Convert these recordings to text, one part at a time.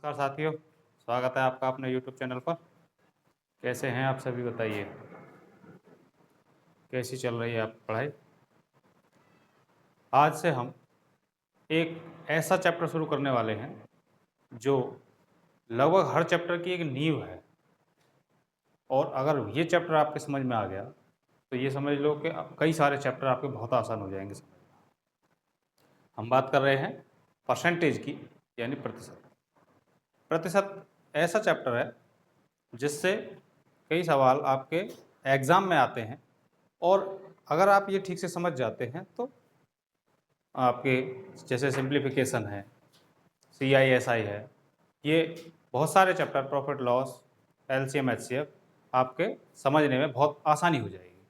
नमस्कार साथियों, स्वागत है आपका अपने YouTube चैनल पर। कैसे हैं आप सभी, बताइए कैसी चल रही है आपकी पढ़ाई। आज से हम एक ऐसा चैप्टर शुरू करने वाले हैं जो लगभग हर चैप्टर की एक नींव है, और अगर ये चैप्टर आपके समझ में आ गया तो ये समझ लो कि कई सारे चैप्टर आपके बहुत आसान हो जाएंगे समझना। हम बात कर रहे हैं परसेंटेज की, यानी प्रतिशत। प्रतिशत ऐसा चैप्टर है जिससे कई सवाल आपके एग्ज़ाम में आते हैं, और अगर आप ये ठीक से समझ जाते हैं तो आपके जैसे सिंप्लीफिकेशन है, CISI है, ये बहुत सारे chapter, profit loss, LCM HCF, आपके समझने में बहुत आसानी हो जाएगी।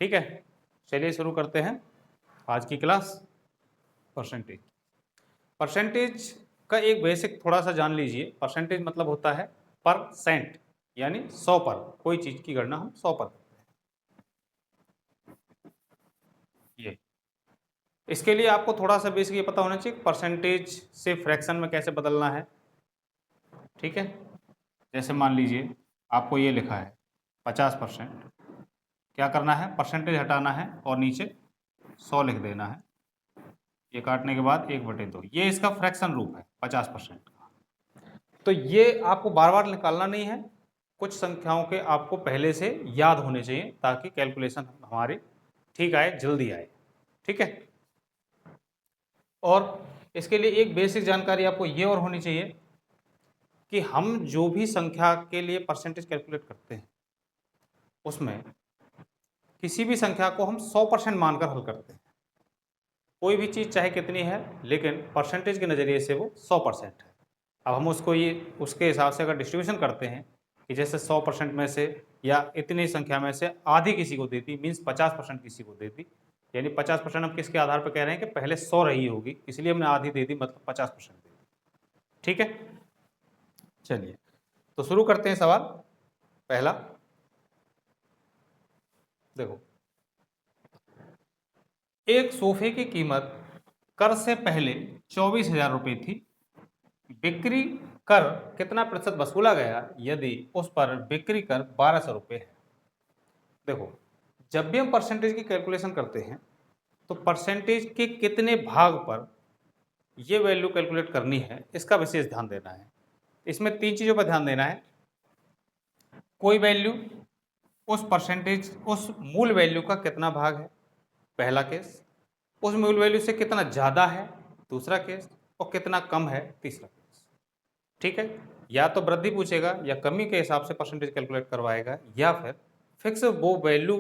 ठीक है, चलिए शुरू करते हैं आज की क्लास। परसेंटेज परसेंटेज का एक बेसिक थोड़ा सा जान लीजिए। परसेंटेज मतलब होता है परसेंट, यानी 100 पर। कोई चीज़ की गणना हम 100 पर करते हैं। ये इसके लिए आपको थोड़ा सा बेसिक ये पता होना चाहिए परसेंटेज से फ्रैक्शन में कैसे बदलना है। ठीक है, जैसे मान लीजिए आपको ये लिखा है 50%, क्या करना है, परसेंटेज हटाना है और नीचे 100 लिख देना है। ये काटने के बाद 1/2, ये इसका फ्रैक्शन रूप है 50% का। तो ये आपको बार बार निकालना नहीं है, कुछ संख्याओं के आपको पहले से याद होने चाहिए ताकि कैलकुलेशन हमारी ठीक आए, जल्दी आए। ठीक है, और इसके लिए एक बेसिक जानकारी आपको ये और होनी चाहिए कि हम जो भी संख्या के लिए परसेंटेज कैलकुलेट करते हैं उसमें किसी भी संख्या को हम 100% मानकर हल करते हैं। कोई भी चीज़ चाहे कितनी है, लेकिन परसेंटेज के नज़रिए से वो 100% है। अब हम उसको ये उसके हिसाब से अगर डिस्ट्रीब्यूशन करते हैं कि जैसे 100% में से या इतनी संख्या में से आधी किसी को देती, मीन्स 50% किसी को देती, यानी 50% हम किसके आधार पर कह रहे हैं कि पहले 100 रही होगी, इसलिए हमने आधी दे दी, मतलब 50% दे दी। ठीक है, चलिए तो शुरू करते हैं सवाल पहला। देखो, एक सोफे की कीमत कर से पहले 24,000 रुपये थी। बिक्री कर कितना प्रतिशत वसूला गया यदि उस पर बिक्री कर 1,200 रुपये है। देखो, जब भी हम परसेंटेज की कैलकुलेशन करते हैं तो परसेंटेज के कितने भाग पर ये वैल्यू कैलकुलेट करनी है, इसका विशेष ध्यान देना है। इसमें 3 चीज़ों पर ध्यान देना है। कोई वैल्यू उस परसेंटेज, उस मूल वैल्यू का कितना भाग है, पहला केस। उस मूल वैल्यू से कितना ज़्यादा है, दूसरा केस। और कितना कम है, तीसरा केस। ठीक है, या तो वृद्धि पूछेगा या कमी के हिसाब से परसेंटेज कैलकुलेट करवाएगा, या फिर फिक्स वो वैल्यू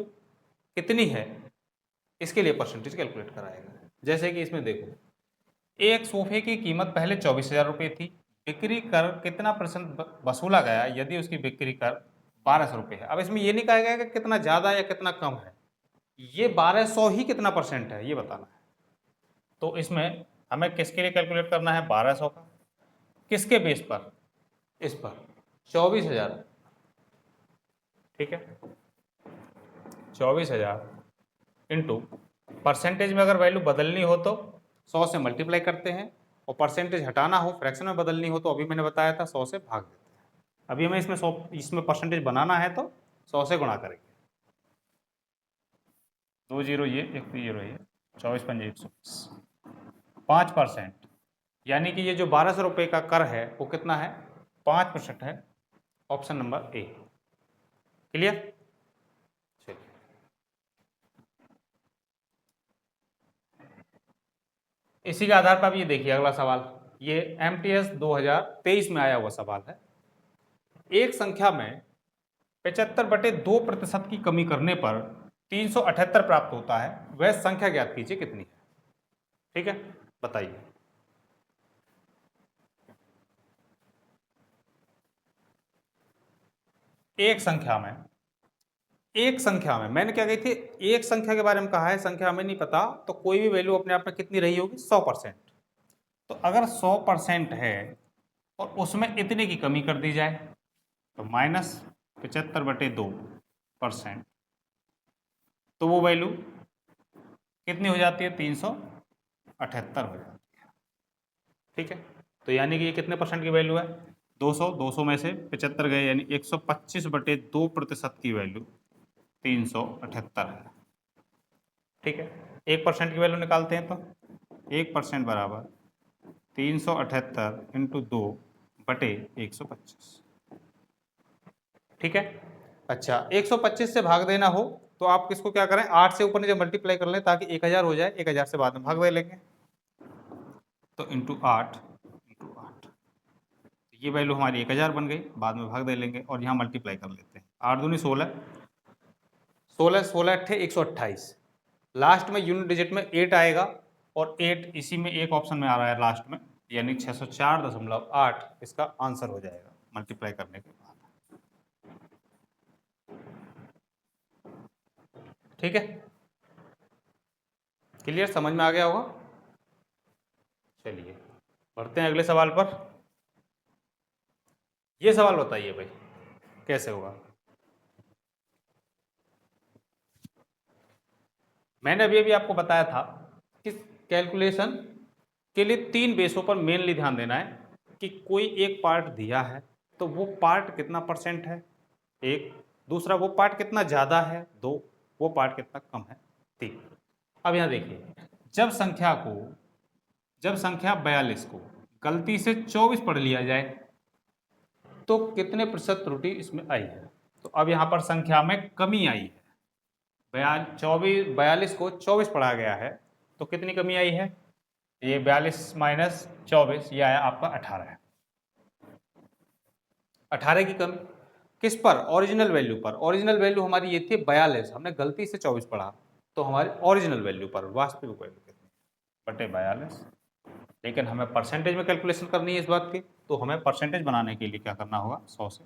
कितनी है इसके लिए परसेंटेज कैलकुलेट कराएगा। जैसे कि इसमें देखो, एक सोफे की कीमत पहले 24,000 रुपये थी। बिक्री कर कितना परसेंट वसूला गया यदि उसकी बिक्री कर 1,200 रुपये है। अब इसमें ये नहीं कहा गया कि कितना ज़्यादा या कितना कम है, ये 1,200 ही कितना परसेंट है ये बताना है। तो इसमें हमें किसके लिए कैलकुलेट करना है, 1,200 का। किसके बेस पर, इस पर 24,000। ठीक है, 24,000 इंटू परसेंटेज में अगर वैल्यू बदलनी हो तो 100 से मल्टीप्लाई करते हैं, और परसेंटेज हटाना हो, फ्रैक्शन में बदलनी हो तो अभी मैंने बताया था 100 से भाग देते हैं। अभी हमें इसमें 100, इसमें परसेंटेज बनाना है तो 100 से गुणा करेंगे। 2 जीरो ये, 1 जीरो ये, 24 पंजे 120, 5%। यानी कि ये जो 1,200 रुपये का कर है वो कितना है, 5% है। Option number A. क्लियर, चलिए इसी के आधार पर अब ये देखिए अगला सवाल। ये MTS 2023 में आया हुआ सवाल है। एक संख्या में 75/2% की कमी करने पर 378 प्राप्त होता है, वह संख्या ज्ञात कीजिए कितनी है। ठीक है, बताइए। एक संख्या में मैंने क्या कही थी, एक संख्या के बारे में कहा है, संख्या हमें नहीं पता तो कोई भी वैल्यू अपने आप में कितनी रही होगी, 100%। तो अगर 100% है और उसमें इतने की कमी कर दी जाए तो -75/2%, तो वो वैल्यू कितनी हो जाती है, 378 हो जाती है। ठीक है, तो यानी कि ये कितने परसेंट की वैल्यू है? 200, 200 में से 75 गए, यानी 125/2% की वैल्यू 378 है। ठीक है, 1% की वैल्यू निकालते हैं तो 1% बराबर 378 इंटू 2/125। ठीक है, अच्छा 125 से भाग देना हो तो आप किसको क्या करें, 8 से ऊपर नीचे मल्टीप्लाई कर लें ताकि 1000 हो जाए, 1000 से बाद में भाग दे लेंगे, तो इंटू 8 इंटू 8, ये वैल्यू हमारी 1000 बन गई, बाद में भाग दे लेंगे और यहाँ मल्टीप्लाई कर लेते हैं। 8 दूनी 16, 16 16 अट्ठे 128, लास्ट में यूनिट डिजिट में 8 आएगा और 8 इसी में एक ऑप्शन में आ रहा है लास्ट में, यानी 604.8 इसका आंसर हो जाएगा मल्टीप्लाई करने के बाद। ठीक है, क्लियर, समझ में आ गया होगा। चलिए बढ़ते हैं अगले सवाल पर। ये सवाल बताइए भाई कैसे होगा। मैंने अभी अभी आपको बताया था कि कैलकुलेशन के लिए 3 बेसों पर मेनली ध्यान देना है कि कोई एक पार्ट दिया है तो वो पार्ट कितना परसेंट है, एक, दूसरा वो पार्ट कितना ज़्यादा है, दो, वो पार्ट कितना कम है, तीन। अब यहाँ देखिए, जब संख्या 42 को गलती से 24 पढ़ लिया जाए तो कितने प्रतिशत त्रुटि इसमें आई है। तो अब यहाँ पर संख्या में कमी आई है, 42 को 24 पढ़ा गया है तो कितनी कमी आई है, ये 42 माइनस 24, ये आया आपका 18 है। 18 की कमी किस पर, ओरिजिनल वैल्यू पर। ओरिजिनल वैल्यू हमारी ये थी 42, हमने गलती से 24 पढ़ा, तो हमारी ओरिजिनल वैल्यू पर वास्तविक वैल्यू कितनी, बटे 42। लेकिन हमें परसेंटेज में कैलकुलेशन करनी है इस बात की, तो हमें परसेंटेज बनाने के लिए क्या करना होगा, 100 से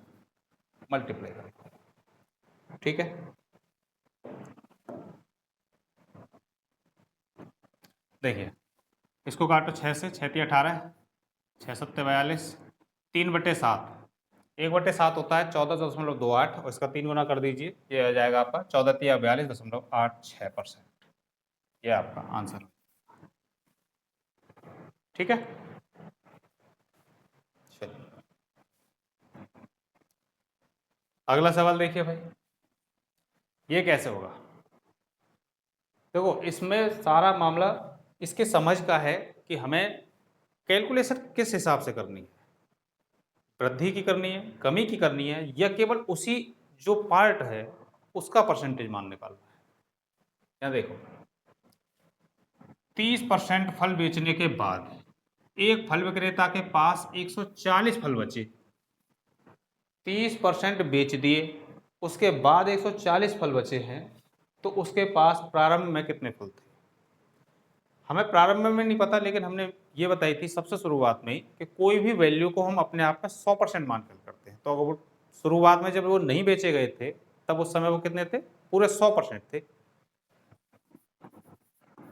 मल्टीप्लाई करना। ठीक है, देखिए इसको काटो 6 से, 6 × 18, 6 × 7 = 42, 3/7, 1/7 होता है 14.28 और इसका 3 गुना कर दीजिए, ये आ जाएगा आपका 14 × 42.86%, ये आपका आंसर। ठीक है, चलिए अगला सवाल देखिए भाई, ये कैसे होगा। देखो इसमें सारा मामला इसके समझ का है कि हमें कैलकुलेशन किस हिसाब से करनी है, वृद्धि की करनी है, कमी की करनी है, या केवल उसी जो पार्ट है उसका परसेंटेज मान निकालना है। यहाँ देखो 30% फल बेचने के बाद एक फल विक्रेता के पास 140 फल बचे, 30% बेच दिए, उसके बाद 140 फल बचे हैं, तो उसके पास प्रारंभ में कितने फल थे। हमें प्रारंभ में नहीं पता, लेकिन हमने ये बताई थी सबसे शुरुआत में ही कि कोई भी वैल्यू को हम अपने आप में 100% मानकर करते हैं, तो अगर वो शुरुआत में जब वो नहीं बेचे गए थे तब उस समय वो कितने थे, पूरे 100% थे,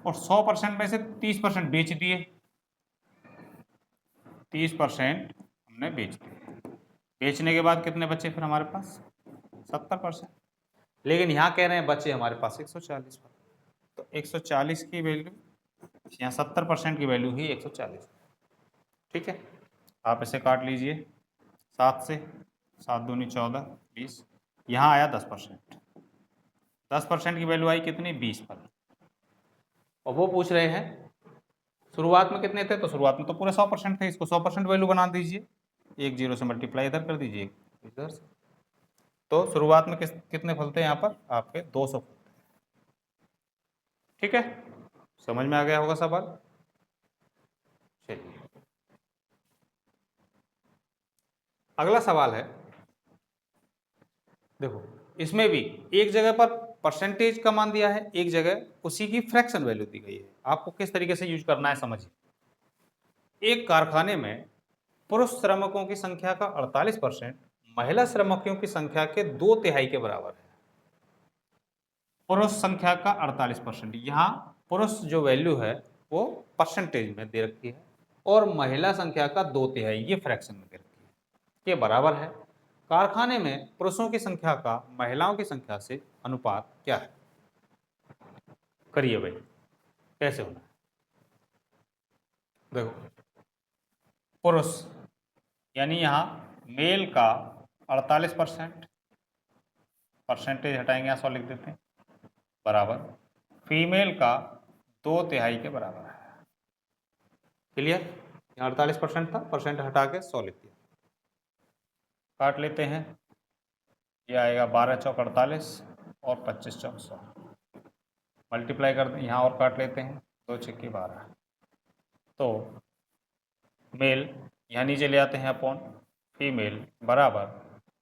और 100% में से 30% बेच दिए, 30% हमने बेच दिए, बेचने के बाद कितने बचे फिर हमारे पास, 70%। लेकिन यहाँ कह रहे हैं बचे हमारे पास 140 फल, तो 140 की वैल्यू, यहाँ 70% की वैल्यू ही 140। ठीक है, आप इसे काट लीजिए 7 से, 7 दूनी 14, 20, यहाँ आया 10%, 10% की वैल्यू आई कितनी, 20 फल। और वो पूछ रहे हैं शुरुआत में कितने थे, तो शुरुआत में तो पूरे 100% थे, इसको 100% वैल्यू बना दीजिए, एक जीरो से मल्टीप्लाई इधर कर दीजिए इधर से, तो शुरुआत में कितने फल थे यहाँ पर आपके, 200 फल थे। ठीक है, समझ में आ गया होगा सवाल। चलिए अगला सवाल है, देखो इसमें भी एक जगह पर परसेंटेज का मान दिया है, एक जगह उसी की फ्रैक्शन वैल्यू दी गई है, आपको किस तरीके से यूज करना है समझिए। एक कारखाने में पुरुष श्रमिकों की संख्या का 48% महिला श्रमिकों की संख्या के 2/3 के बराबर है। पुरुष संख्या का 48%, यहाँ पुरुष जो वैल्यू है वो परसेंटेज में दे रखी है और महिला संख्या का 2/3 ये फ्रैक्शन में दे रखी है, ये बराबर है। कारखाने में पुरुषों की संख्या का महिलाओं की संख्या से अनुपात क्या है, करिए भाई कैसे होना है। देखो पुरुष, यानी यहाँ मेल का 48%, परसेंटेज हटाएंगे, यहाँ 100 लिख देते हैं, बराबर फीमेल का 2/3 के बराबर है। क्लियर? यहाँ 48% था, परसेंट हटा के 100 लिख दिया। काट लेते हैं, ये आएगा 12 चौक 48 और 25 चौक 100, मल्टीप्लाई कर दें, यहाँ और काट लेते हैं, 2 छक्के 12, तो मेल यहाँ नीचे ले आते हैं अपॉन फीमेल बराबर,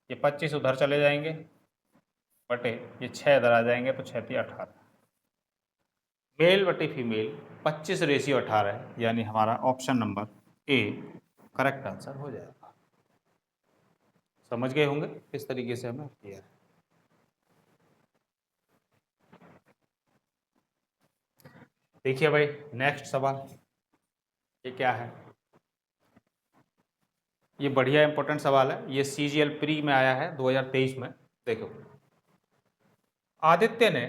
ये 25 उधर चले जाएंगे बटे ये 6 इधर आ जाएंगे, तो 6 18, मेल बटे फीमेल 25:18 है, यानी हमारा option number A correct answer हो जाएगा। समझ गए होंगे किस तरीके से हमें किया है। देखिए भाई नेक्स्ट सवाल, ये क्या है, ये बढ़िया इंपॉर्टेंट सवाल है, ये CGL प्री में आया है 2023 में। देखो, आदित्य ने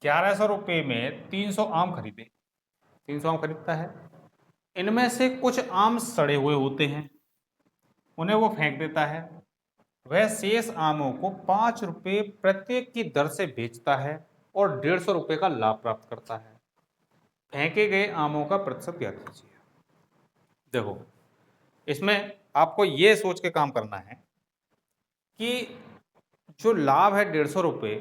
1100 रुपये में 300 आम खरीदे, 300 आम खरीदता है, इनमें से कुछ आम सड़े हुए होते हैं, उन्हें वो फेंक देता है, वह शेष आमों को 5 रुपये प्रत्येक की दर से बेचता है और 150 रुपये का लाभ प्राप्त करता है, फेंके गए आमों का प्रतिशत ज्ञात कीजिए। देखो, इसमें आपको ये सोच के काम करना है कि जो लाभ है 150 रुपये,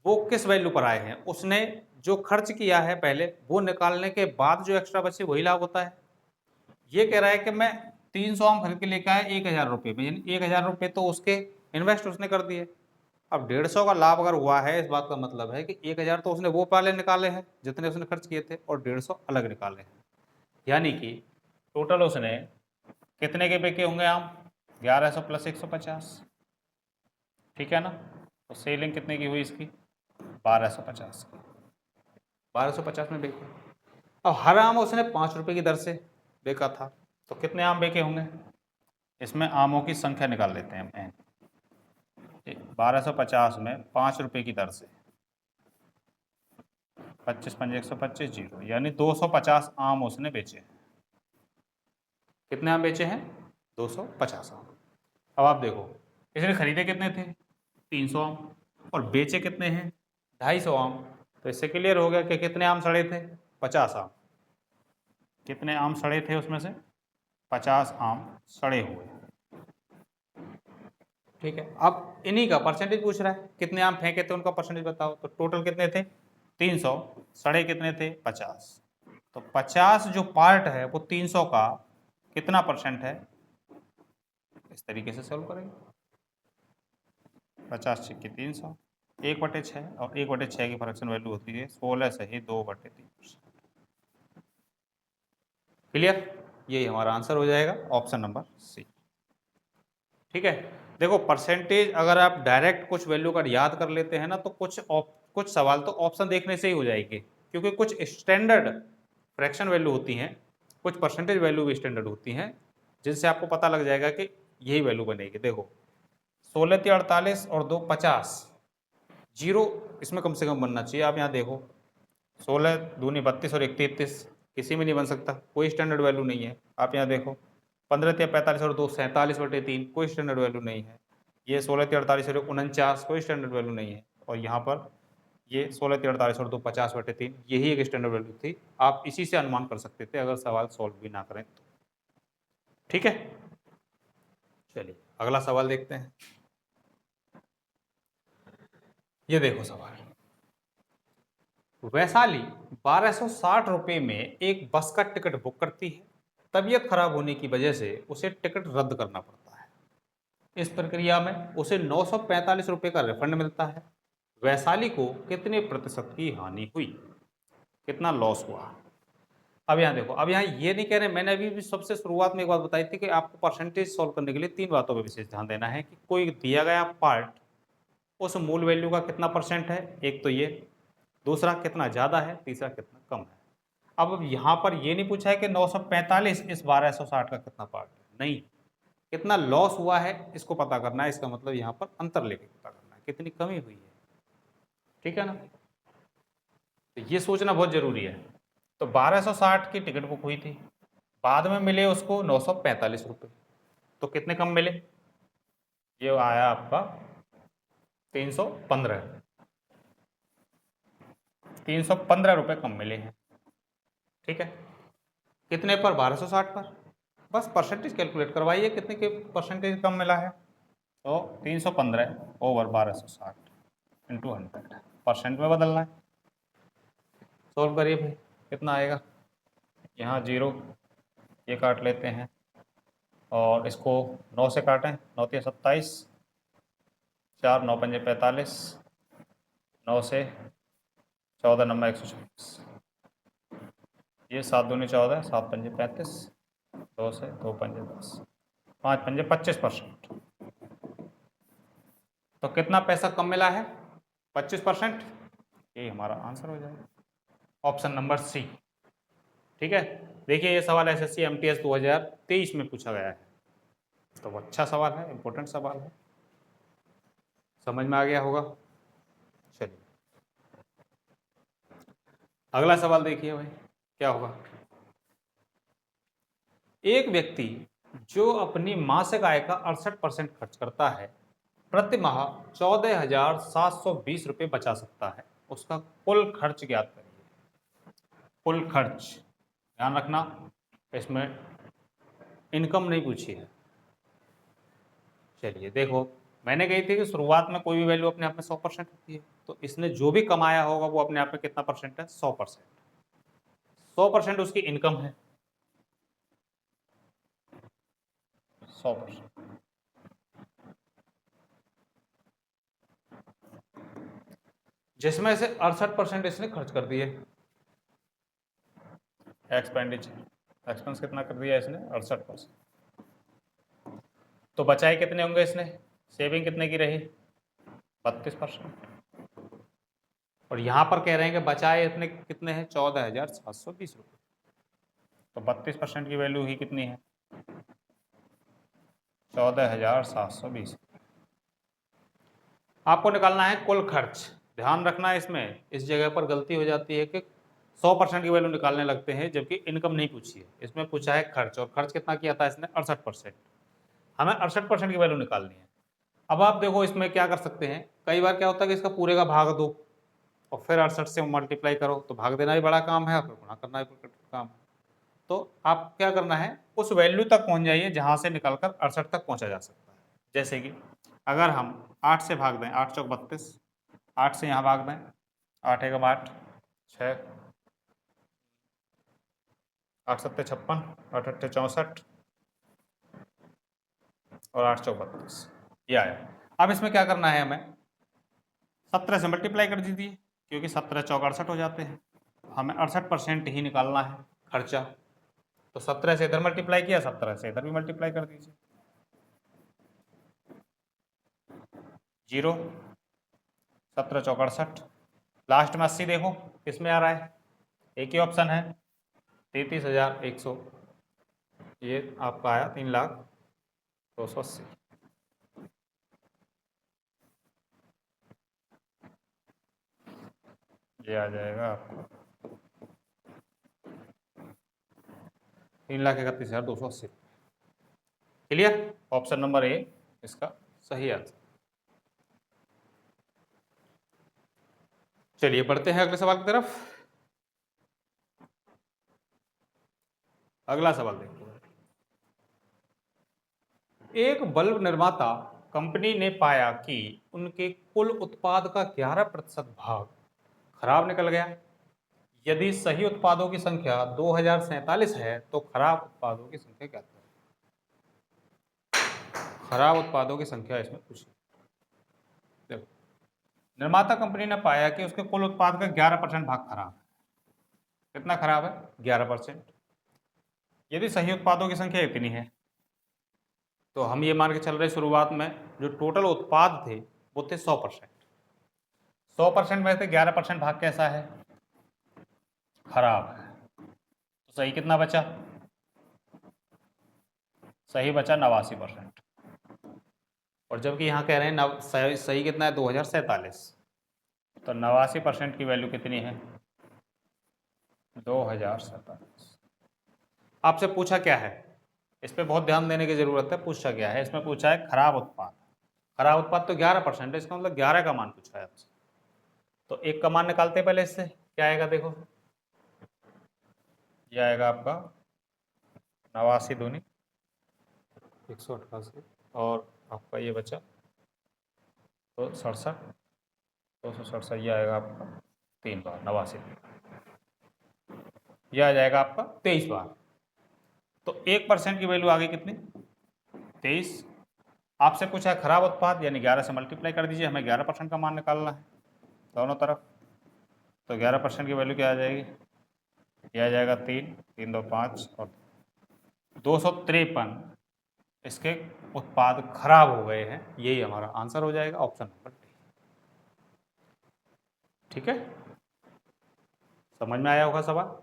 वो किस वैल्यू पर आए हैं, उसने जो खर्च किया है पहले वो निकालने के बाद जो एक्स्ट्रा बचे वही लाभ होता है। ये कह रहा है कि मैं 300 आम खरीद के लेकर आया 1000 रुपये में, यानी 1000 रुपये तो उसके इन्वेस्ट उसने कर दिए। अब 150 का लाभ अगर हुआ है, इस बात का मतलब है कि 1000 तो उसने वो पहले निकाले हैं जितने उसने खर्च किए थे, और 150 अलग निकाले हैं, यानी कि टोटल उसने कितने के बेचे होंगे आम, 1100 + 150, ठीक है ना। तो सेलिंग कितने की हुई इसकी, 1250 की, 1250 में बेचे। अब हर आम उसने 5 रुपये की दर से बेचा था, तो कितने आम बेचे होंगे, इसमें आमों की संख्या निकाल लेते हैं हम। 1250 में 5 रुपये की दर से 25 × 5 125 जीरो, यानी 250 आम उसने बेचे। कितने आम बेचे हैं, 250 आम। अब आप देखो, इसने खरीदे कितने थे, 300 आम, और बेचे कितने हैं, 250 आम। तो इससे क्लियर हो गया कि कितने आम सड़े थे, 50 आम। कितने आम सड़े थे, उसमें से 50 आम सड़े हुए, ठीक है। अब इन्हीं का परसेंटेज पूछ रहा है, कितने आम फेंके थे उनका परसेंटेज बताओ, तो टोटल कितने थे 300, सड़े कितने थे 50, तो 50 जो पार्ट है वो 300 का कितना परसेंट है, इस तरीके से सॉल्व करेंगे। 50 × 300, 1/6, और 1/6 की फ्रैक्शन वैल्यू होती है 16 सही 2/3%। क्लियर? यही हमारा आंसर हो जाएगा, ऑप्शन नंबर सी, ठीक है। देखो, परसेंटेज अगर आप डायरेक्ट कुछ वैल्यू का याद कर लेते हैं ना, तो कुछ सवाल तो ऑप्शन देखने से ही हो जाएंगे, क्योंकि कुछ स्टैंडर्ड फ्रैक्शन वैल्यू होती हैं, कुछ परसेंटेज वैल्यू भी स्टैंडर्ड होती हैं, जिनसे आपको पता लग जाएगा कि यही वैल्यू बनेगी। देखो, 16 × 48 और 2 50, जीरो इसमें कम से कम बनना चाहिए। आप यहाँ देखो, 16 दूनी 32 और 1 33, किसी में नहीं बन सकता, कोई स्टैंडर्ड वैल्यू नहीं है। आप यहाँ देखो, 15 × 45 और 2 47/3, कोई स्टैंडर्ड वैल्यू नहीं है। ये 16 × 48 और 49, कोई स्टैंडर्ड वैल्यू नहीं है। और यहाँ पर ये 16 × 48 और 2 50/3, यही एक स्टैंडर्ड वैल्यू थी। आप इसी से अनुमान कर सकते थे अगर सवाल सॉल्व भी ना करें तो, ठीक है। चलिए अगला सवाल देखते हैं। ये देखो सवाल, वैशाली 1260 रुपये में एक बस का टिकट बुक करती है, तबीयत खराब होने की वजह से उसे टिकट रद्द करना पड़ता है। इस प्रक्रिया में उसे 945 रुपये का रिफंड मिलता है। वैशाली को कितने प्रतिशत की हानि हुई, कितना लॉस हुआ। अब यहाँ देखो, अब यहाँ ये नहीं कह रहे, मैंने अभी भी सबसे शुरुआत में एक बात बताई थी कि आपको परसेंटेज सॉल्व करने के लिए 3 बातों पर विशेष ध्यान देना है कि कोई दिया गया पार्ट उस मूल वैल्यू का कितना परसेंट है, एक तो ये, दूसरा कितना ज़्यादा है, तीसरा कितना कम है। अब यहाँ पर ये नहीं पूछा है कि 945 इस 1260 का कितना पार्ट है, नहीं, कितना लॉस हुआ है इसको पता करना है। इसका मतलब यहाँ पर अंतर लेके पता करना है, कितनी कमी हुई है, ठीक है ना। तो ये सोचना बहुत जरूरी है। तो 1260 की टिकट बुक हुई थी, बाद में मिले उसको 945 रुपये, तो कितने कम मिले? ये आया आपका 315, 315 रुपये कम मिले हैं। ठीक है, कितने पर? 1260 पर। बस परसेंटेज कैलकुलेट करवाइए, कितने के परसेंटेज कम मिला है। तो 315 ओवर 1260 इंटू 100, परसेंट में बदलना है। सॉल्व करिए भाई, कितना आएगा? यहाँ 0 ये काट लेते हैं और इसको 9 से काटें, 9 3 27, 4 9 5 45, 9 से 14 नंबर 126, ये 7 दूनी 14, 7 पंजे 35, 2 से 2 पंजे 10, 5 पंजे 25%। तो कितना पैसा कम मिला है? 25%। ये हमारा आंसर हो जाएगा, ऑप्शन नंबर सी। ठीक है, देखिए ये सवाल एसएससी एमटीएस 2023 में पूछा गया है, तो अच्छा सवाल है, इंपॉर्टेंट सवाल है, समझ में आ गया होगा। चलिए अगला सवाल देखिए भाई, क्या होगा। एक व्यक्ति जो अपनी मासिक आय का 68% खर्च करता है, प्रति माह 14,720 रुपये बचा सकता है, उसका कुल खर्च ज्ञात करिए। कुल खर्च, ध्यान रखना इसमें इनकम नहीं पूछी है। चलिए देखो, मैंने कही थी कि शुरुआत में कोई भी वैल्यू अपने आप में 100% होती है, तो इसने जो भी कमाया होगा वो अपने आप में कितना परसेंट है? 100%। 100% उसकी इनकम है, 100%। जिसमें से 68% इसने खर्च कर दिए, एक्सपेंडिचर, एक्सपेंस कितना कर दिया इसने? 68%। तो बचाए कितने होंगे इसने? सेविंग कितने की रही? 32%। और यहाँ पर कह रहे हैं कि बचाए इतने कितने हैं? 14,720 रुपये। तो 32% की वैल्यू ही कितनी है? 14,720। आपको निकालना है कुल खर्च। ध्यान रखना है इसमें, इस जगह पर गलती हो जाती है कि 100% की वैल्यू निकालने लगते हैं, जबकि इनकम नहीं पूछी है। इसमें पूछा है खर्च, और खर्च कितना किया था इसने? 68%। हमें 68% की वैल्यू निकालनी है। अब आप देखो इसमें क्या कर सकते हैं, कई बार क्या होता है कि इसका पूरे का भाग दो और फिर 68 से मल्टीप्लाई करो, तो भाग देना भी बड़ा काम है, फिर गुणा करना भी काम है। तो आप क्या करना है, उस वैल्यू तक पहुंच जाइए जहां से निकलकर 68 तक पहुंचा जा सकता है। जैसे कि अगर हम 8 से भाग दें, 8 चौक 32, 8 से यहाँ भाग दें, 8 एकम 8, 6, 8 सत्ते 56, 8 अट्ठे 64 और 8 चौक 32, ये आया। अब इसमें क्या करना है, हमें 17 से मल्टीप्लाई कर दीजिए, क्योंकि 17 चौक 68 हो जाते हैं। हमें 68% ही निकालना है खर्चा, तो 17 से इधर मल्टीप्लाई किया, 17 से इधर भी मल्टीप्लाई कर दीजिए। 0, 17 चौक 68, लास्ट में 80 देखो किस में आ रहा है, एक ही ऑप्शन है 33,100, ये आपका आया 3,02,80। ये आ जाएगा आपको 3,31,280। क्लियर? ऑप्शन नंबर ए इसका सही आंसर। चलिए बढ़ते हैं अगले सवाल की तरफ। अगला सवाल देखते हैं। एक बल्ब निर्माता कंपनी ने पाया कि उनके कुल उत्पाद का 11% भाग खराब निकल गया। यदि सही उत्पादों की संख्या 2047 है तो खराब उत्पादों की संख्या क्या है? खराब उत्पादों की संख्या इसमें पूछी। देखो, निर्माता कंपनी ने पाया कि उसके कुल उत्पाद का 11% भाग खराब है। कितना खराब है? 11%। यदि सही उत्पादों की संख्या इतनी है, तो हम ये मान के चल रहे शुरुआत में जो टोटल उत्पाद थे वो थे 100%। 100% में से 11% भाग कैसा है? खराब है। तो सही कितना बचा? सही बचा 89%। और जबकि यहाँ कह रहे हैं सही कितना है? 2047। तो 89% की वैल्यू कितनी है? 2047। आपसे पूछा क्या है, इस पे बहुत ध्यान देने की जरूरत है। पूछा क्या है, इसमें पूछा है खराब उत्पाद। खराब उत्पाद तो 11% है, इसका मतलब 11 का मान पूछा है आपसे। तो एक का मान निकालते हैं पहले, इससे क्या आएगा देखो, ये आएगा आपका 89 दूनी 188, और आपका ये बचा तो 67, 267, ये आएगा आपका 3 बार 89, यह आ जाएगा आपका 23 बार। तो 1% की वैल्यू आ गई कितनी, 23। आपसे पूछा है खराब उत्पाद, यानी 11 से मल्टीप्लाई कर दीजिए, हमें 11% का मान निकालना है दोनों तरफ। तो 11% की वैल्यू क्या आ जाएगी, यह आ जाएगा 3, 3 2 5 और 253 इसके उत्पाद खराब हो गए हैं। यही हमारा आंसर हो जाएगा, ऑप्शन नंबर डी। ठीक है, समझ में आया होगा सवाल।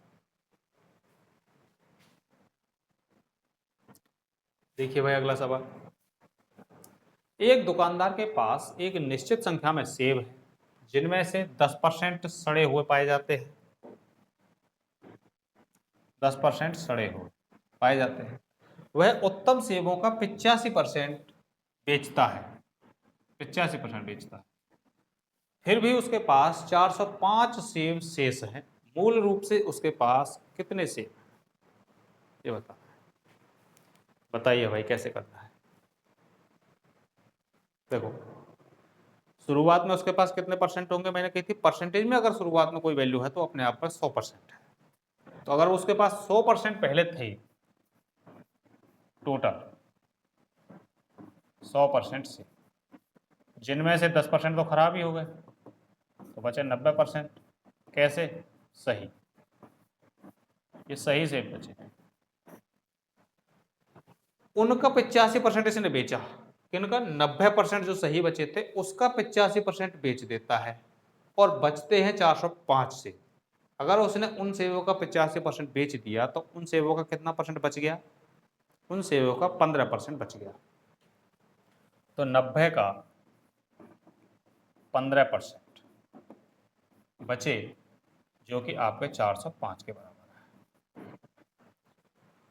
देखिए भाई अगला सवाल, एक दुकानदार के पास एक निश्चित संख्या में सेब है जिनमें से 10% सड़े हुए पाए जाते हैं। 10% सड़े हुए पाए जाते हैं। वह उत्तम सेबों का 85% बेचता है, 85% बेचता है। फिर भी उसके पास 405 सेब शेष हैं। मूल रूप से उसके पास कितने सेब, ये बताइए भाई कैसे करना है। देखो शुरुआत में उसके पास कितने परसेंट होंगे, मैंने कही थी परसेंटेज में अगर शुरुआत में कोई वैल्यू है तो अपने आप पर 100% है। तो अगर उसके पास 100% पहले थे, टोटल 100% से, जिनमें से 10% तो खराब ही हो गए, तो बचे 90%। कैसे, सही, ये सही से बचे। उनका 85% इसने बेचा, किनका, 90% जो सही बचे थे उसका 85% बेच देता है, और बचते हैं 405 से। अगर उसने उन सेवों का 85% बेच दिया तो उन सेवों का कितना परसेंट बच गया, उन सेवों का 15% बच गया। तो 90 का 15% बचे, जो कि आपके 405 के बराबर है।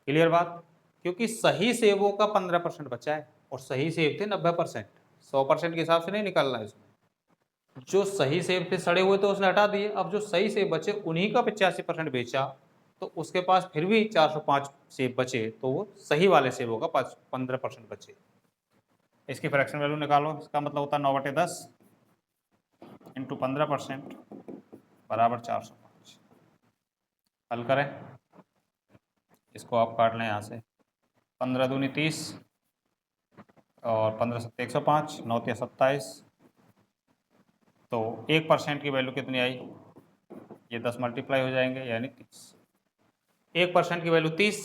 क्लियर बात, क्योंकि सही सेवों का 15% बचा है और सही सेब थे 90%, 100% के हिसाब से नहीं निकालना है इसमें। जो सही सेब थे सड़े हुए तो उसने हटा दिए, अब जो सही सेब बचे उन्हीं का 85% बेचा, तो उसके पास फिर भी 405 सेब बचे, तो वो सही वाले सेबों का 15% बचे। इसकी फ्रैक्शन वैल्यू निकालो, इसका मतलब होता है 9/10 इंटू 15% बराबर 405। हल करें, इसको आप काट लें यहाँ से, 15 दूनी 30 और 15 सत्ते 105, 9 तिया 27। तो 1% की वैल्यू कितनी आई, ये 10 मल्टीप्लाई हो जाएंगे यानी 30। 1% की वैल्यू 30।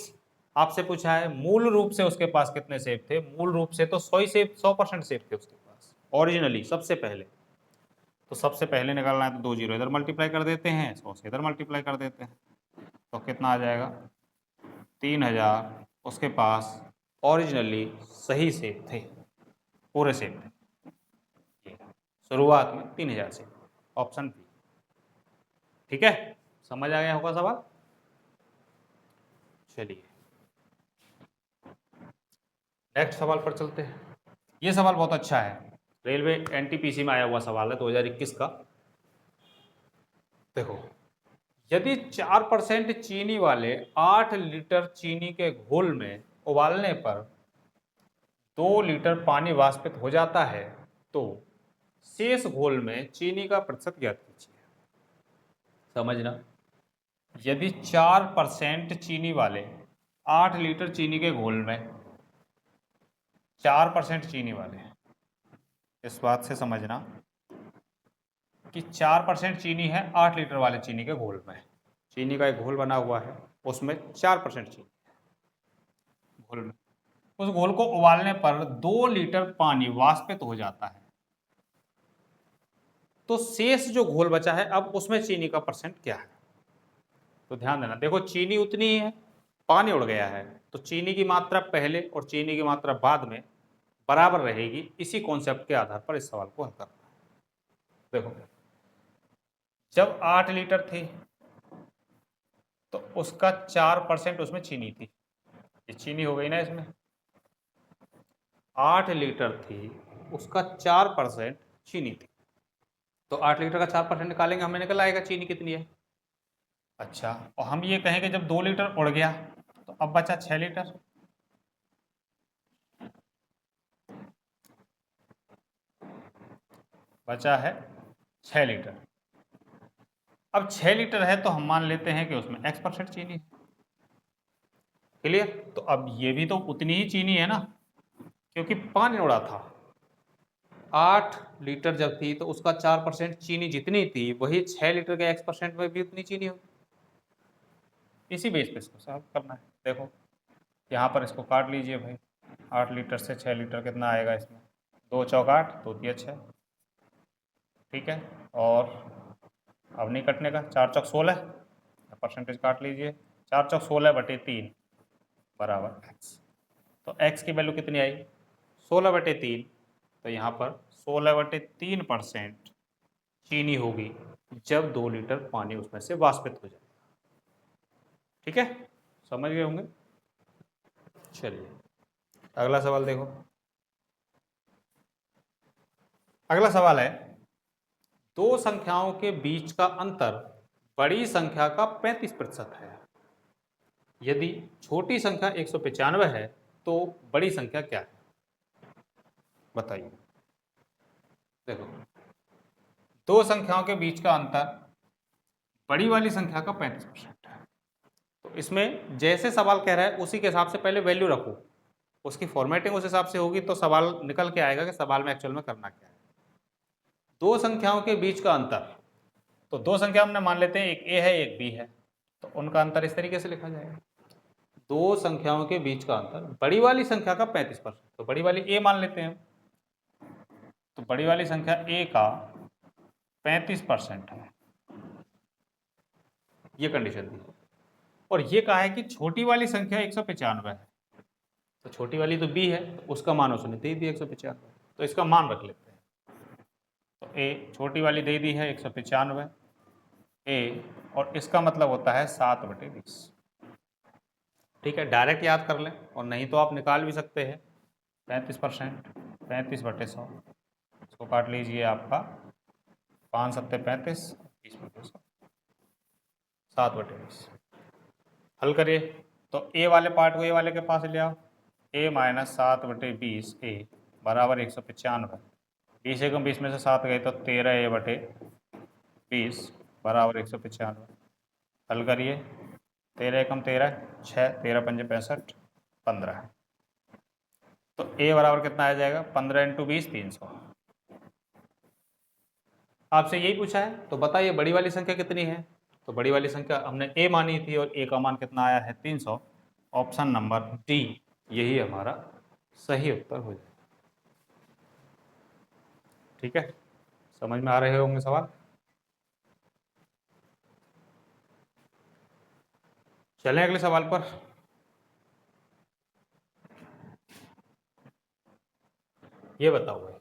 आपसे पूछा है मूल रूप से उसके पास कितने सेब थे, मूल रूप से तो 100 सेब, 100% सेब थे उसके पास ओरिजिनली सबसे पहले। तो सबसे पहले निकालना है तो 2 जीरो इधर मल्टीप्लाई कर देते हैं, 100 से इधर मल्टीप्लाई कर देते हैं, तो कितना आ जाएगा, 3000 उसके पास ओरिजिनली सही सेब थे, पूरे सेब थे शुरुआत में 3000 सेब। Option B. ठीक है, समझ आ गया होगा सवाल। चलिए नेक्स्ट सवाल पर चलते हैं। ये सवाल बहुत अच्छा है, रेलवे एनटीपीसी में आया हुआ सवाल है 2021 का। देखो, यदि 4% चीनी वाले 8 लीटर चीनी के घोल में उबालने पर 2 लीटर पानी वाष्पित हो जाता है, तो शेष घोल में चीनी का प्रतिशत ज्ञात कीजिए। समझना, यदि 4% चीनी वाले 8 लीटर चीनी के घोल में, 4% चीनी वाले, इस बात से समझना कि 4% चीनी है 8 लीटर वाले चीनी के घोल में। चीनी का एक घोल बना हुआ है, उसमें 4% चीनी घोल में, उस घोल को उबालने पर 2 लीटर पानी वाष्पित हो जाता है, तो शेष जो घोल बचा है अब उसमें चीनी का परसेंट क्या है। तो ध्यान देना, देखो चीनी उतनी ही है, पानी उड़ गया है, तो चीनी की मात्रा पहले और चीनी की मात्रा बाद में बराबर रहेगी। इसी कॉन्सेप्ट के आधार पर इस सवाल को हल करना है। देखो, जब 8 लीटर थी तो उसका 4% उसमें चीनी थी, ये चीनी हो गई ना इसमें, 8 लीटर थी, उसका 4% चीनी थी, तो 8 लीटर का 4% निकालेंगे, हमें निकल आएगा चीनी कितनी है। अच्छा, और हम ये कहेंगे जब 2 लीटर उड़ गया तो अब बचा 6 लीटर, बचा है 6 लीटर। अब 6 लीटर है तो हम मान लेते हैं कि उसमें X% चीनी है। क्लियर? तो अब ये भी तो उतनी ही चीनी है ना, क्योंकि पानी उड़ा था। 8 लीटर जब थी तो उसका 4% चीनी जितनी थी वही 6 लीटर के X% में भी उतनी चीनी होगी। इसी बेस पे इसको सॉल्व करना है। देखो यहाँ पर इसको काट लीजिए भाई, 8 लीटर से 6 लीटर कितना आएगा इसमें, 2 चौक 8, 2 तिया 6, ठीक है। और अब नहीं कटने का, 4 चौक 16, परसेंटेज काट लीजिए, 4 चौक 16/3 बराबर x। तो x की वैल्यू कितनी आई, 16/3, तो यहाँ पर 16/3% चीनी होगी जब 2 लीटर पानी उसमें से वाष्पित हो जाए। ठीक है, समझ गए होंगे। चलिए अगला सवाल देखो। अगला सवाल है, दो संख्याओं के बीच का अंतर बड़ी संख्या का 35% है। यदि छोटी संख्या 195 है तो बड़ी संख्या क्या है, बताइए। देखो, दो संख्याओं के बीच का अंतर बड़ी वाली संख्या का 35% है, तो इसमें जैसे सवाल कह रहा है उसी के हिसाब से पहले वैल्यू रखो, उसकी फॉर्मेटिंग उस हिसाब से होगी तो सवाल निकल के आएगा कि सवाल में एक्चुअल में करना क्या है। दो संख्याओं के बीच का अंतर, तो दो संख्या हमने मान लेते हैं, एक ए है एक बी है, तो उनका अंतर इस तरीके से लिखा जाएगा। दो संख्याओं के बीच का अंतर बड़ी वाली संख्या का 35%, तो बड़ी वाली ए मान लेते हैं, तो बड़ी वाली संख्या ए का 35% है, ये कंडीशन दी। और ये कहा है कि छोटी वाली संख्या 195 है, तो छोटी वाली तो बी है, तो उसका मान उसने दे दिया 195, तो इसका मान रख लेते हैं। तो ए छोटी वाली दे दी है 195 ए, और इसका मतलब होता है 7/20। ठीक है, डायरेक्ट याद कर लें, और नहीं तो आप निकाल भी सकते हैं। 35%, 35/100, इसको काट लीजिए, आपका 5 सत्ते 35, 20/100, 7/20। हल करिए, तो ए वाले पार्ट को ए वाले के पास ले आओ, ए माइनस 7/20 ए बराबर 195, 20 एकम 20 में से 7 गए तो 13a/20 बराबर 195। हल करिए, 13 एकम 13, 6, 13 पंजे 65, 15, तो ए बराबर कितना आ जाएगा, 15 × 20 300। आपसे यही पूछा है, तो बताइए बड़ी वाली संख्या कितनी है, तो बड़ी वाली संख्या हमने ए मानी थी और ए का मान कितना आया है 300। ऑप्शन नंबर डी यही हमारा सही उत्तर हो जाएगा। ठीक है, समझ में आ रहे होंगे सवाल। चलें अगले सवाल पर। ये बताओ भाई,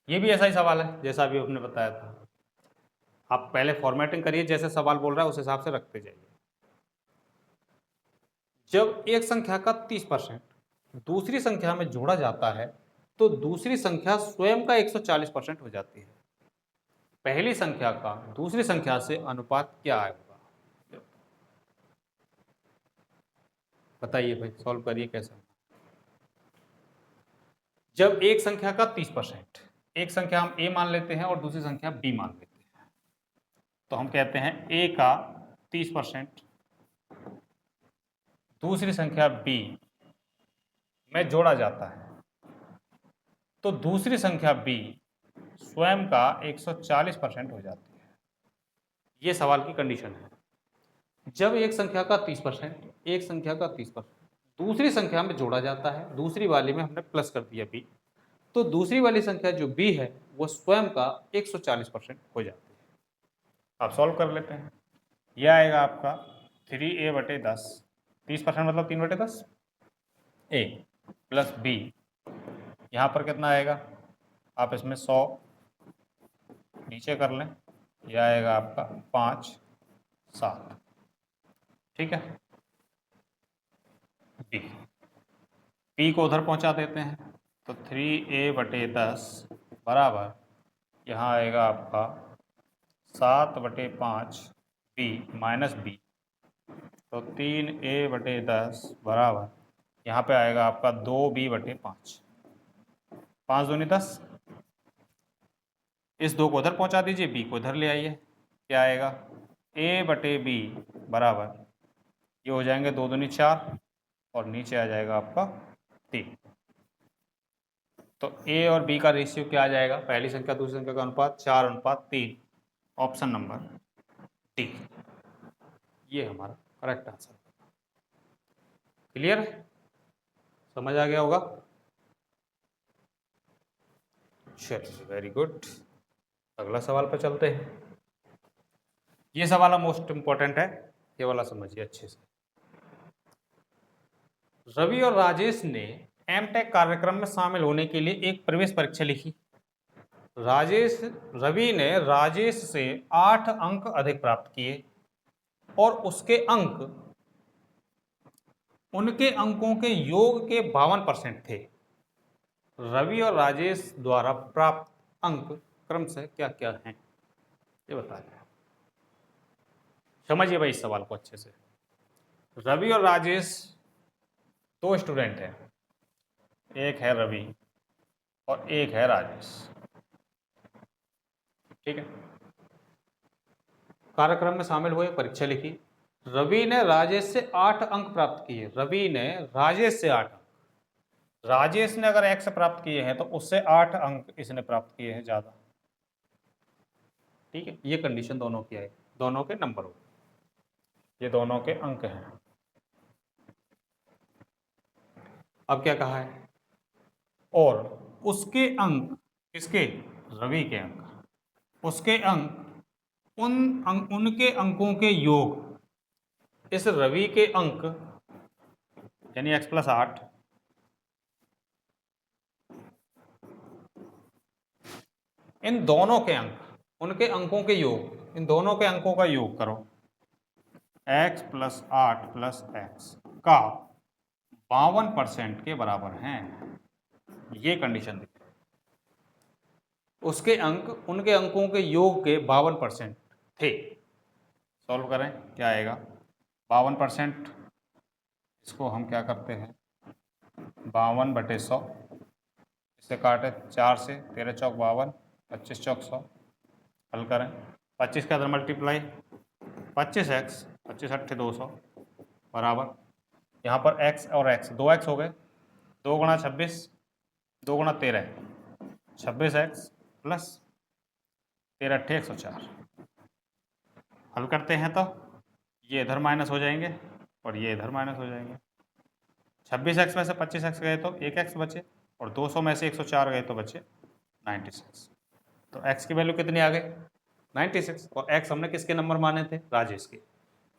ये भी ऐसा ही सवाल है जैसा अभी आपने बताया था। आप पहले फॉर्मेटिंग करिए, जैसे सवाल बोल रहा है उस हिसाब से रखते जाइए। जब एक संख्या का 30% दूसरी संख्या में जोड़ा जाता है तो दूसरी संख्या स्वयं का 140% हो जाती है। पहली संख्या का दूसरी संख्या से अनुपात क्या आएगा, बताइए भाई, सॉल्व करिए कैसे। जब एक संख्या का 30%, एक संख्या हम ए मान लेते हैं और दूसरी संख्या बी मान लेते हैं, तो हम कहते हैं ए का 30% दूसरी संख्या बी में जोड़ा जाता है, तो दूसरी संख्या बी स्वयं का 140% हो जाती है। ये सवाल की कंडीशन है। जब एक संख्या का 30%, एक संख्या का 30% दूसरी संख्या में जोड़ा जाता है, दूसरी वाली में हमने प्लस कर दिया बी, तो दूसरी वाली संख्या जो बी है वो स्वयं का 140% हो जाती है। आप सॉल्व कर लेते हैं, यह आएगा आपका 3a/10, 30% मतलब 3/10 ए प्लस बी, यहाँ पर कितना आएगा, आप इसमें 100 नीचे कर लें, यह आएगा आपका 5, 7। ठीक है, बी। पी को उधर पहुंचा देते हैं तो 3a/10 बराबर यहाँ आएगा आपका 7/5 बी माइनस बी। तो 3a/10 बराबर यहाँ पे आएगा आपका 2b/5। 5 दूनी 10। इस 2 को उधर पहुंचा दीजिए, b को इधर ले आइए, क्या आएगा a/b बराबर ये हो जाएंगे 2 दूनी 4 और नीचे आ जाएगा आपका 3। तो a और b का रेशियो क्या आ जाएगा, पहली संख्या दूसरी संख्या का अनुपात 4:3। ऑप्शन नंबर डी, ये हमारा करेक्ट आंसर। क्लियर है, समझ आ गया होगा। चलिए वेरी गुड, अगला सवाल पर चलते हैं। ये सवाल मोस्ट इंपॉर्टेंट है, ये वाला समझिए अच्छे से। रवि और राजेश ने एमटेक कार्यक्रम में शामिल होने के लिए एक प्रवेश परीक्षा लिखी। रवि ने राजेश से 8 अंक अधिक प्राप्त किए और उसके अंक उनके अंकों के योग के 52% थे। रवि और राजेश द्वारा प्राप्त अंक क्रमशः क्या क्या हैं, ये बताइए। समझिए भाई इस सवाल को अच्छे से। रवि और राजेश 2 स्टूडेंट हैं, एक है रवि और एक है राजेश, ठीक है। कार्यक्रम में शामिल हुए, परीक्षा लिखी। रवि ने राजेश से 8 अंक प्राप्त किए। रवि ने राजेश से 8 अंक, राजेश ने अगर 1 से प्राप्त किए हैं तो उससे 8 अंक इसने प्राप्त किए हैं ज्यादा, ठीक है। ये कंडीशन दोनों की है, दोनों के नंबर हो, ये दोनों के अंक हैं। अब क्या कहा है, और उसके अंक, किसके, रवि के अंक, उसके अंक उनके अंकों के योग, इस रवि के अंक यानी x+8 इन दोनों के अंक, उनके अंकों के योग, इन दोनों के अंकों का योग करो, x+8 + x का 52% के बराबर हैं। ये कंडीशन देखिए, उसके अंक उनके अंकों के योग के 52% थे। सॉल्व करें, क्या आएगा 52%, इसको हम क्या करते हैं 52/100, इससे काटे 4 से, 13 चौक 52, 25 चौक 100, हल करें, 25 का इधर मल्टीप्लाई, 25x, 25 8 200 बराबर यहाँ पर x और x 2x हो गए, 2 गुणा 26, 2 गुणा 13, 26x प्लस 13 8 104। हल करते हैं तो ये इधर माइनस हो जाएंगे और ये इधर माइनस हो जाएंगे। 26x में से 25x गए तो 1x बचे और 200 में से 104 गए तो बचे 96। तो x की वैल्यू कितनी आ गई 96, और x हमने किसके नंबर माने थे, राजेश के,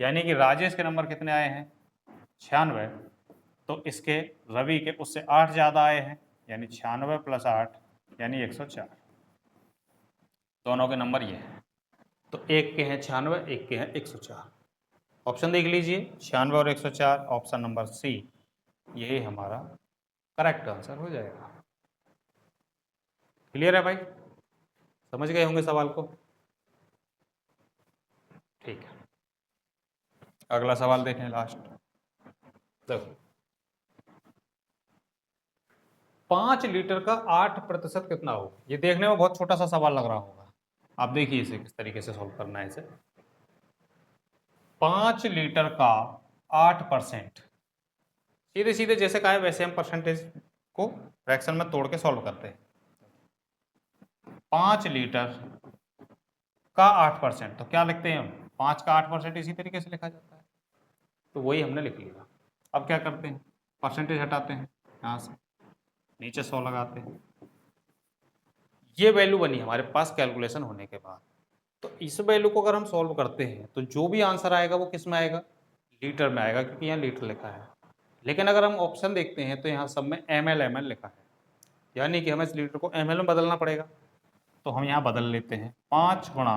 यानी कि राजेश के नंबर कितने आए हैं 96, तो इसके रवि के उससे 8 ज़्यादा आए हैं, यानी 96 + 8 यानी 104। दोनों के नंबर ये हैं, तो एक के हैं 96, एक के हैं 104। ऑप्शन देख लीजिए 96 और 104, ऑप्शन नंबर सी, यही हमारा करेक्ट आंसर हो जाएगा। क्लियर है भाई, समझ गए होंगे सवाल को, ठीक है। अगला सवाल देखें, लास्ट देखो, 5 लीटर का 8% कितना हो। ये देखने में बहुत छोटा सा सवाल लग रहा होगा, आप देखिए इसे किस तरीके से सोल्व करना है इसे। 5 लीटर का 8%, सीधे सीधे जैसे कहा है वैसे हम परसेंटेज को फ्रैक्शन में तोड़ के सॉल्व करते हैं। 5 लीटर का 8%, तो क्या लिखते हैं हम, 5 का 8% इसी तरीके से लिखा जाता है, तो वही हमने लिख लिया। अब क्या करते हैं, परसेंटेज हटाते हैं, यहाँ से नीचे 100 लगाते हैं, ये वैल्यू बनी हमारे पास कैलकुलेशन होने के बाद। तो इस वैल्यू को अगर हम सॉल्व करते हैं तो जो भी आंसर आएगा वो किस में आएगा, लीटर में आएगा, क्योंकि यहाँ लीटर लिखा है। लेकिन अगर हम ऑप्शन देखते हैं तो यहाँ सब में ml लिखा है, यानी कि हमें इस लीटर को ml में बदलना पड़ेगा। तो हम यहाँ बदल लेते हैं, 5 गुणा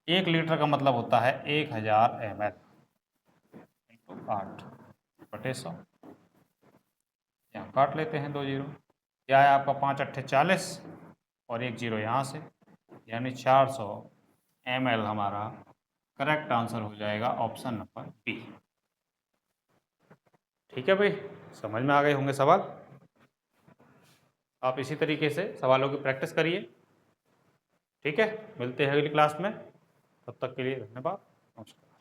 1 लीटर का मतलब होता है 1000 ml × 8/100, यहाँ काट लेते हैं 2 जीरो। यह है आपका 5 अट्ठे 40 और 1 जीरो यहाँ से, यानी 400 ml हमारा करेक्ट आंसर हो जाएगा ऑप्शन नंबर बी। ठीक है भाई, समझ में आ गए होंगे सवाल। आप इसी तरीके से सवालों की प्रैक्टिस करिए। ठीक है, मिलते हैं अगली क्लास में, तब तक के लिए धन्यवाद, नमस्कार।